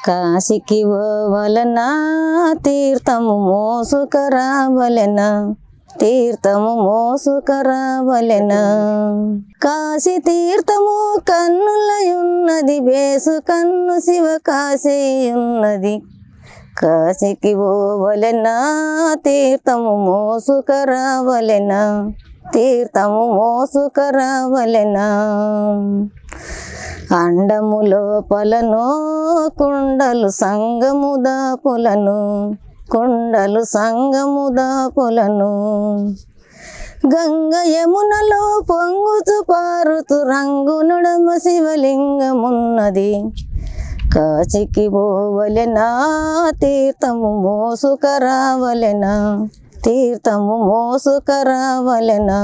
కాశీకి పోవలెనా తీర్థము మోసుకరావలెనా తీర్థము మోసుకరావలెనా కాశీ తీర్థము కన్నులయున్నది బేసు కన్ను శివ కాశీ ఉన్నది కాశీకి పోవలెనా తీర్థము మోసుకరావలెనా తీర్థము మోసుకరావలెనా అండము లోపలను కుండలు సంగము దాపులను కుండలు సంగము దాపులను గంగ యమునలో పొంగుచు పారుతు రంగు నడమ శివలింగమున్నది కాశీకి పోవలెనా తీర్థము మోసుకరావలెనా తీర్థము మోసుకరావలెనా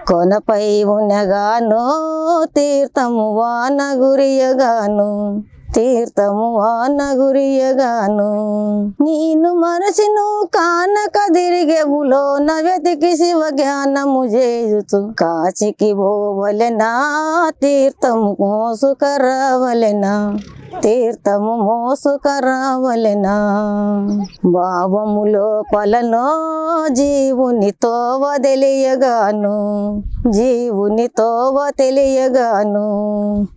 కొనపై ఉన్నగాను తీర్థము వాన గురియగాను తీర్థము వాన గురియగాను నేను మనసును కానక తిరిగెవులో నవెతికి శివ జ్ఞానము చేయుచు కాశీకి పోవలెనా తీర్థము మోసుకరావలెనా తీర్థము మోసుకరావలెనా భావము లోపలను జీవుని తోవ తెలియగాను జీవుని తోవ తెలియగాను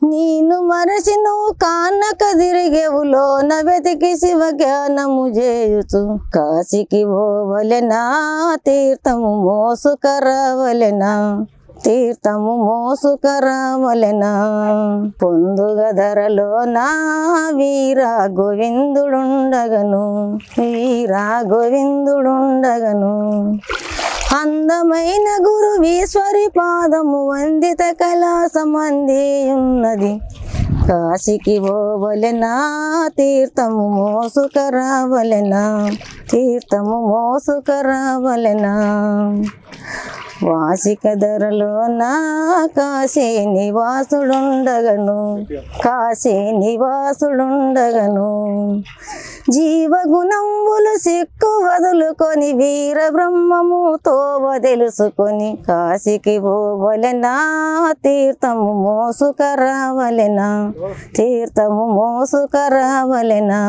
నేను మరచిను కానక తిరిగెవులో నవెతికి శివ జ్ఞానము చేయుచు కాశీకి పోవలెనా తీర్థము మోసుకరావలెనా తీర్థము మోసుకరావలెనా పొందుగదరలో నా వీరా గోవిందుడుండగను వీరా గోవిందుడుండగను అందమైన గురువీశ్వరి పాదము వందిత కైలాసమంది ఉన్నది కాశీకి పోవలెనా తీర్థము మోసుకరావలెనా తీర్థము మోసుకరావలెనా వాసిక ధరలో నా కాశీ నివాసుడుండగను కాశీ నివాసుడుండగను జీవగుణంబులు సిక్కు వదులుకొని వీర బ్రహ్మము తోవ తెలుసుకొని కాశీకి పోవలెనా తీర్థము మోసుకరావలెనా తీర్థము మోసుకరావలెనా